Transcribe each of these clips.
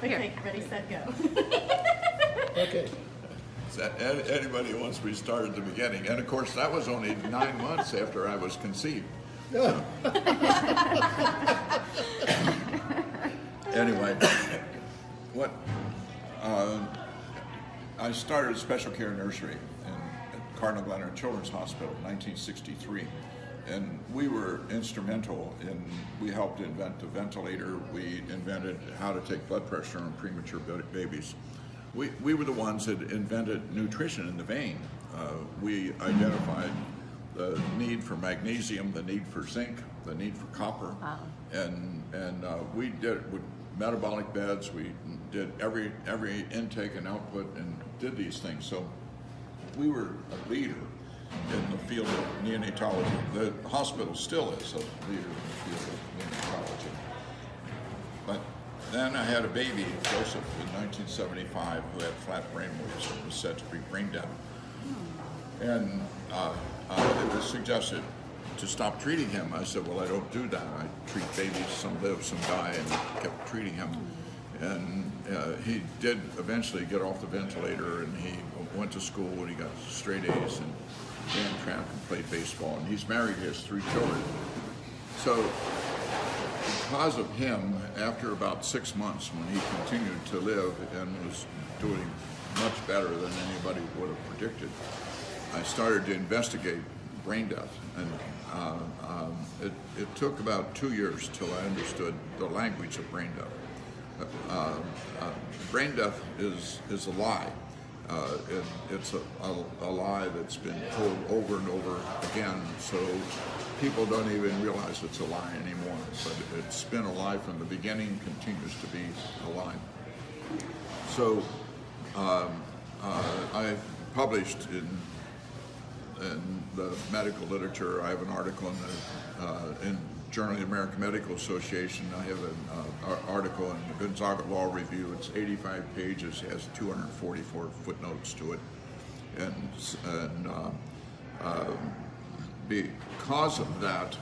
Okay, ready, set, go. Okay. Anybody wants me to start at the beginning. And of course, that was only 9 months after I was conceived. Yeah. Anyway, what I started a special care nursery at Cardinal Glenner Children's Hospital in 1963. And we were instrumental we helped invent the ventilator. We invented how to take blood pressure on premature babies. We were the ones that invented nutrition in the vein. We identified the need for magnesium, the need for zinc, the need for copper. Wow. And we did it with metabolic beds. We did every intake and output and did these things. So we were a leader in the field of neonatology. The hospital still is a leader in the field of neonatology. But then I had a baby, Joseph, in 1975, who had flat brain waves and was said to be brain dead. And it was suggested to stop treating him. I said, well, I don't do that. I treat babies, some live, some die, and kept treating him. And he did eventually get off the ventilator, and he went to school, and he got straight A's, and ran track and played baseball. And he's married, he has 3 children. So because of him, after about 6 months, when he continued to live and was doing much better than anybody would have predicted, I started to investigate brain death. And it took about 2 years till I understood the language of brain death. Brain death is a lie. It's a lie that's been told over and over again, so people don't even realize it's a lie anymore. But it's been a lie from the beginning, continues to be a lie. So I published in the medical literature. I have an article in Journal of the American Medical Association. I have an article in the Gonzaga Law Review. It's 85 pages, has 244 footnotes to it. And because of that,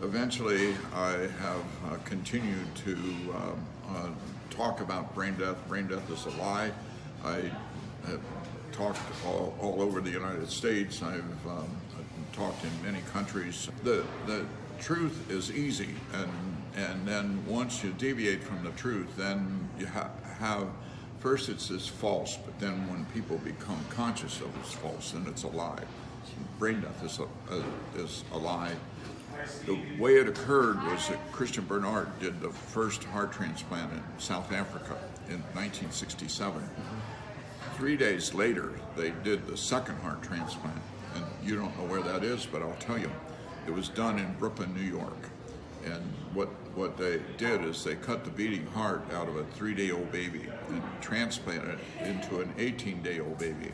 eventually I have continued to talk about brain death. Brain death is a lie. I have talked all over the United States. I've talked in many countries. The truth is easy, and then once you deviate from the truth, then you have first it's false, but then when people become conscious of it's false, then it's a lie. Brain death is a lie. The way it occurred was that Christian Barnard did the first heart transplant in South Africa in 1967. 3 days later, they did the second heart transplant, and you don't know where that is, but I'll tell you. It was done in Brooklyn, New York. And what they did is they cut the beating heart out of a 3-day-old baby and transplanted it into an 18-day-old baby.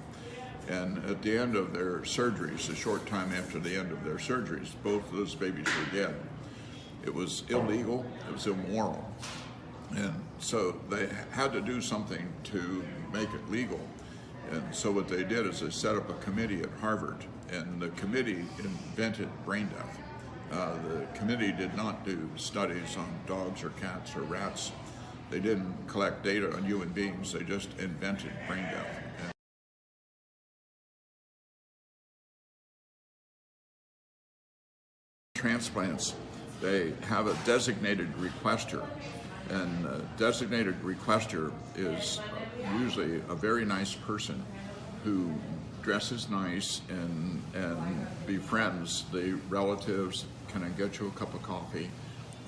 And at the end of their surgeries, a short time after the end of their surgeries, both of those babies were dead. It was illegal, it was immoral. And so they had to do something to make it legal. And so what they did is they set up a committee at Harvard, and the committee invented brain death. The committee did not do studies on dogs or cats or rats. They didn't collect data on human beings, they just invented brain death. Transplants, they have a designated requester, and a designated requester is usually a very nice person who dresses nice and befriends the relatives. Can I get you a cup of coffee?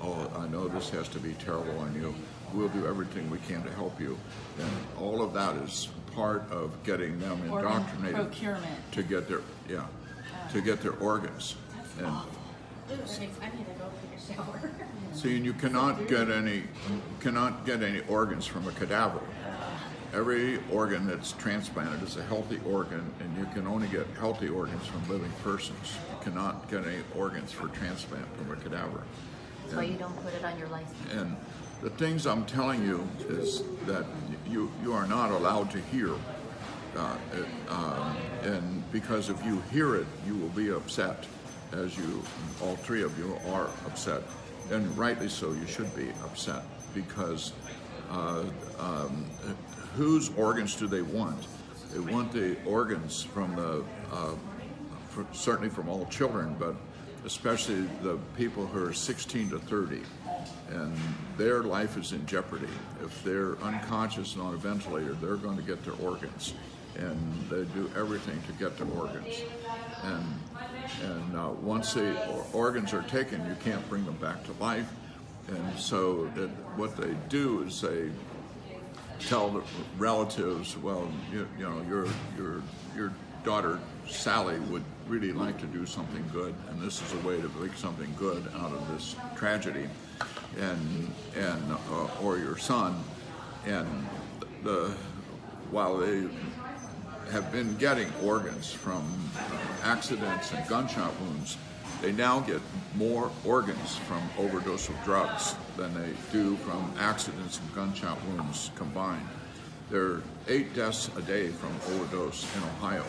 Oh, I know this has to be terrible on you. We'll do everything we can to help you. And all of that is part of getting them indoctrinated procurement to get their to get their organs. And I need to go take a shower. see, and you cannot get any organs from a cadaver. Every organ that's transplanted is a healthy organ, and you can only get healthy organs from living persons. You cannot get any organs for transplant from a cadaver. That's why you don't put it on your license. And the things I'm telling you is that you are not allowed to hear. And because if you hear it, you will be upset, as all 3 of you are upset. And rightly so, you should be upset, because uh, whose organs do they want? They want the organs from certainly from all children, but especially the people who are 16 to 30, and their life is in jeopardy. If they're unconscious and on a ventilator, they're going to get their organs, and they do everything to get their organs. And once the organs are taken, you can't bring them back to life. And so what they do is they tell the relatives, well, you know, your daughter Sally would really like to do something good, and this is a way to make something good out of this tragedy, or your son, and while they have been getting organs from accidents and gunshot wounds, they now get more organs from overdose of drugs than they do from accidents and gunshot wounds combined. There are 8 deaths a day from overdose in Ohio,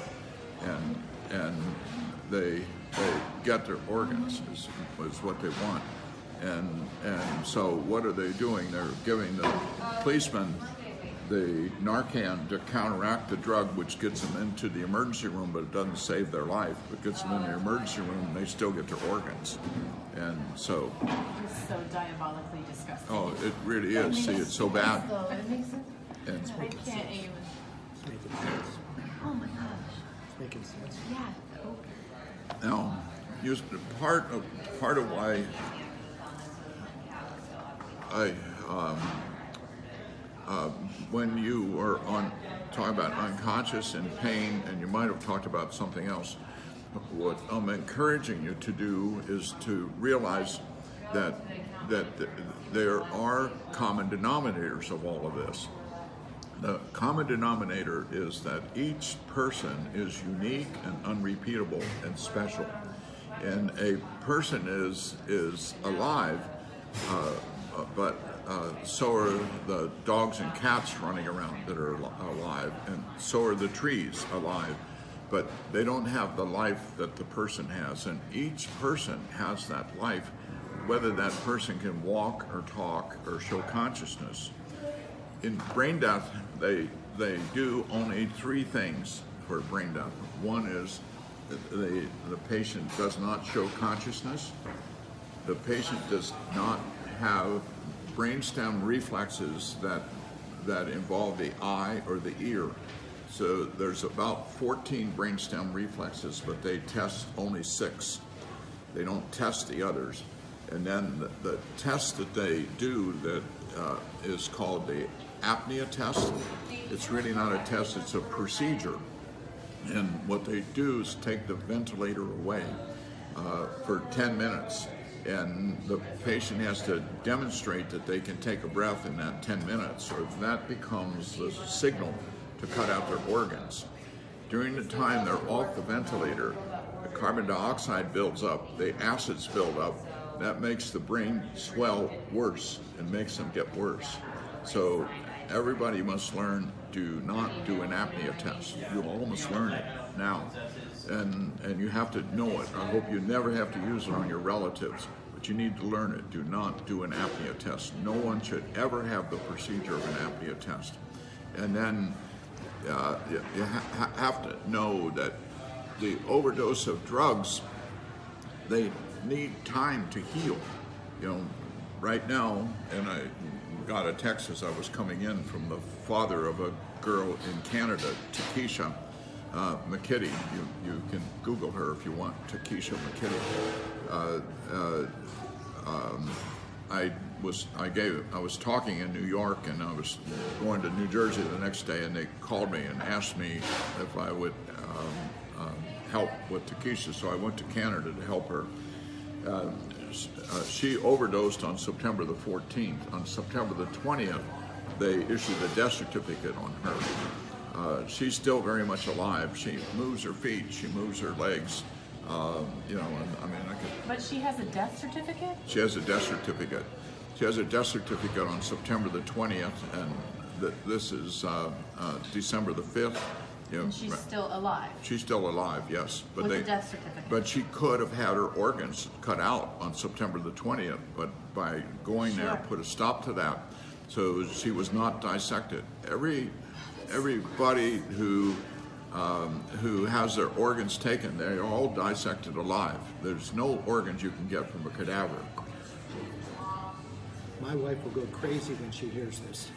and they get their organs is what they want. And so what are they doing? They're giving the policemen the Narcan to counteract the drug, which gets them into the emergency room, but it doesn't save their life. It gets them in the emergency room, and they still get their organs. And so, It's so diabolically disgusting. oh, it really is. See, it's so bad. It makes sense. And I can't even. It's making sense. Oh my gosh. It's making sense. Yeah. now, part of why when you were talking about unconscious and pain, and you might have talked about something else, what I'm encouraging you to do is to realize that there are common denominators of all of this. The common denominator is that each person is unique and unrepeatable and special. And a person is alive, but so are the dogs and cats running around that are alive, and so are the trees alive, but they don't have the life that the person has. And each person has that life, whether that person can walk or talk or show consciousness. In brain death, they do only 3 things for brain death. One is the patient does not show consciousness. The patient does not have brainstem reflexes that involve the eye or the ear. So there's about 14 brainstem reflexes, but they test only 6. They don't test the others. And then the test that they do that is called the apnea test. It's really not a test, it's a procedure. And what they do is take the ventilator away for 10 minutes. And the patient has to demonstrate that they can take a breath in that 10 minutes, or that becomes the signal to cut out their organs. During the time they're off the ventilator, the carbon dioxide builds up, the acids build up. That makes the brain swell worse and makes them get worse. So everybody must learn, do not do an apnea test. You all must learn it now. And you have to know it. I hope you never have to use it on your relatives, but you need to learn it. Do not do an apnea test. No one should ever have the procedure of an apnea test. And then you have to know that the overdose of drugs, they need time to heal. You know, right now, and I got a text as I was coming in from the father of a girl in Canada, Takesha McKitty. You can Google her if you want, Takesha McKitty. I was talking in New York, and I was going to New Jersey the next day, and they called me and asked me if I would help with Takesha. So I went to Canada to help her. She overdosed on September the 14th. On September the 20th, they issued a death certificate on her. She's still very much alive. She moves her feet, she moves her legs. You know, and, I mean, I could. But she has a death certificate? She has a death certificate. She has a death certificate on September the 20th, and this is December the 5th. You know, And she's still alive? She's still alive, yes. But With the death certificate? But she could have had her organs cut out on September the 20th, but by going there, Sure. put a stop to that. So she was not dissected. Everybody who has their organs taken, they're all dissected alive. There's no organs you can get from a cadaver. My wife will go crazy when she hears this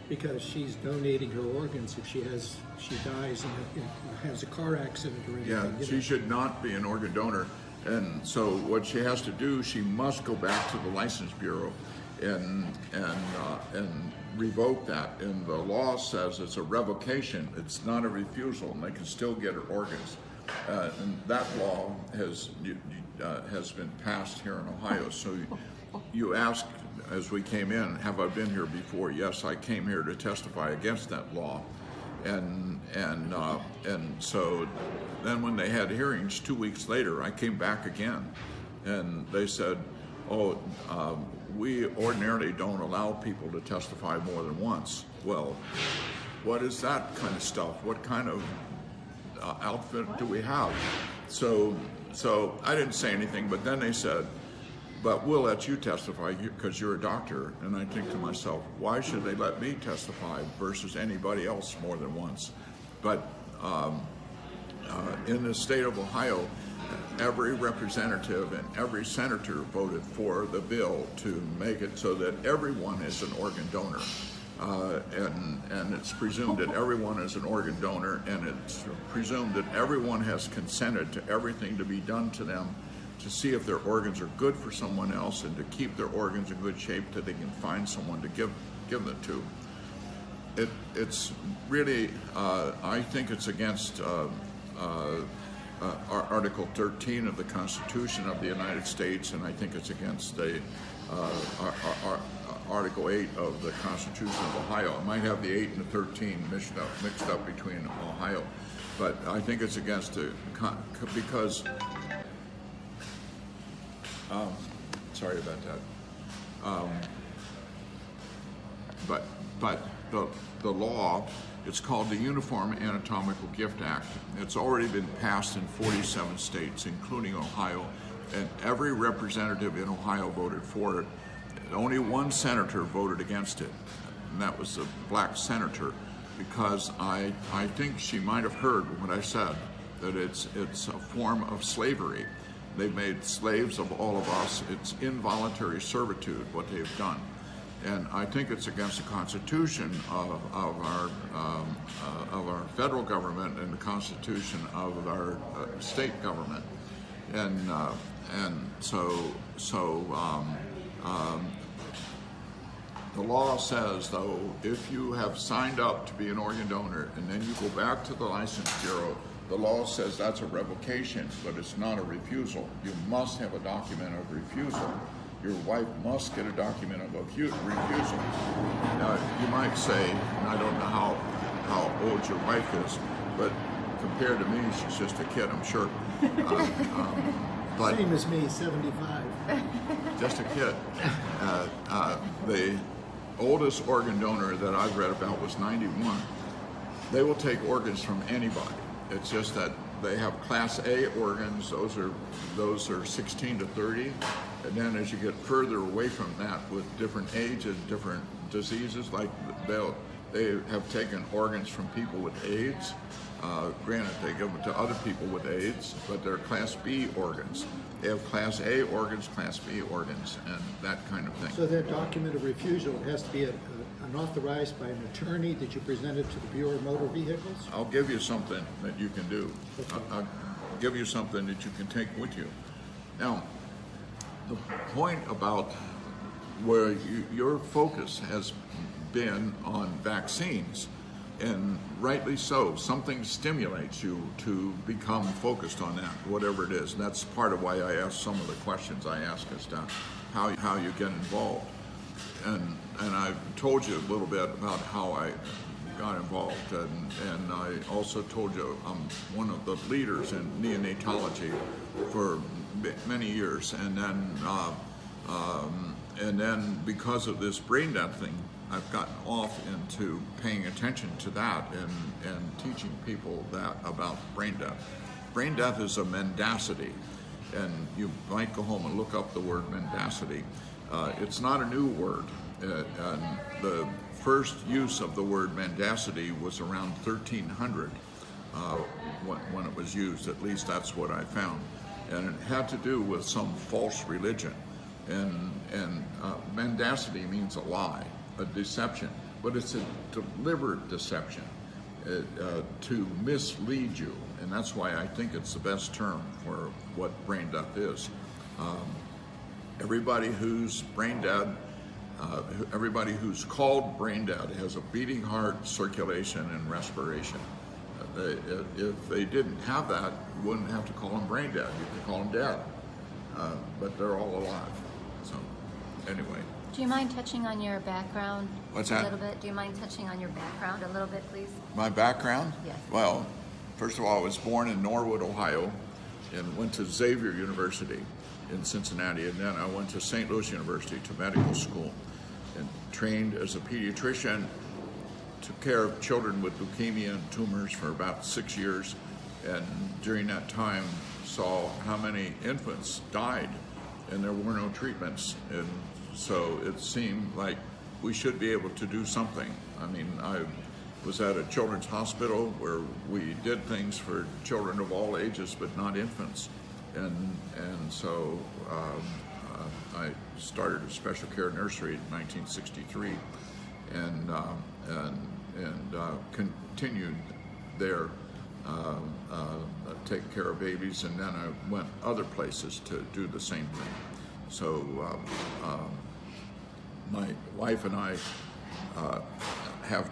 because she's donating her organs if she dies and has a car accident or anything. Yeah, you she know. should not be an organ donor. And so what she has to do, she must go back to the License Bureau and revoke that. And the law says it's a revocation. It's not a refusal, and they can still get her organs. And that law has been passed here in Ohio. So you asked as we came in, have I been here before? Yes, I came here to testify against that law. And so then when they had hearings 2 weeks later, I came back again, and they said, we ordinarily don't allow people to testify more than once. Well, what is that kind of stuff? What kind of outfit do we have? So I didn't say anything, but then they said, but we'll let you testify because you're a doctor. And I think to myself, why should they let me testify versus anybody else more than once? But in the state of Ohio, every representative and every senator voted for the bill to make it so that everyone is an organ donor. And it's presumed that everyone is an organ donor, and it's presumed that everyone has consented to everything to be done to them to see if their organs are good for someone else and to keep their organs in good shape till they can find someone to give them to. It's really, I think it's against Article 13 of the Constitution of the United States, and I think it's against Article 8 of the Constitution of Ohio. I might have the 8 and the 13 mixed up between Ohio, but I think it's against the because. Sorry about that. But the law, it's called the Uniform Anatomical Gift Act. It's already been passed in 47 states, including Ohio, and every representative in Ohio voted for it. Only one senator voted against it, and that was a black senator, because I think she might have heard what I said, that it's a form of slavery. They've made slaves of all of us. It's involuntary servitude, what they've done. And I think it's against the Constitution of our federal government and the Constitution of our state government. And so the law says, though, if you have signed up to be an organ donor and then you go back to the License Bureau, the law says that's a revocation, but it's not a refusal. You must have a document of refusal. Your wife must get a document of refusal. Now, you might say, and I don't know how old your wife is, but compared to me, she's just a kid, I'm sure. But Same as me, 75. just a kid. The oldest organ donor that I've read about was 91. They will take organs from anybody. It's just that they have Class A organs. Those are 16 to 30, and then as you get further away from that, with different ages, different diseases, like they have taken organs from people with AIDS. Granted, they give them to other people with AIDS, but they're Class B organs. They have Class A organs, Class B organs, and that kind of thing. So that document of refusal has to be an authorized by an attorney that you presented to the Bureau of Motor Vehicles? I'll give you something that you can do. Okay. I'll give you something that you can take with you. Now, the point about where your focus has been on vaccines, and rightly so, something stimulates you to become focused on that, whatever it is. And that's part of why I asked some of the questions I ask as to how you get involved. And I told you a little bit about how I got involved, and I also told you I'm one of the leaders in neonatology for many years, and then because of this brain death thing, I've gotten off into paying attention to that and teaching people that about brain death. Brain death is a mendacity, and you might go home and look up the word mendacity. It's not a new word. And the first use of the word mendacity was around 1300 when it was used. At least that's what I found. And it had to do with some false religion. And mendacity means a lie, a deception, but it's a deliberate deception to mislead you. And that's why I think it's the best term for what brain death is. Everybody who's brain dead, everybody who's called brain dead has a beating heart, circulation, and respiration. If they didn't have that, you wouldn't have to call them brain dead. You could call them dead, but they're all alive. So, anyway. Do you mind touching on your background What's a that? little bit? Do you mind touching on your background a little bit, please? My background? Yes. Well, first of all, I was born in Norwood, Ohio, and went to Xavier University in Cincinnati, and then I went to St. Louis University to medical school and trained as a pediatrician, took care of children with leukemia and tumors for about 6 years, and during that time saw how many infants died and there were no treatments. And so it seemed like we should be able to do something. I mean, I was at a children's hospital where we did things for children of all ages, but not infants. And so I started a special care nursery in 1963 and continued there, taking care of babies, and then I went other places to do the same thing. So my wife and I have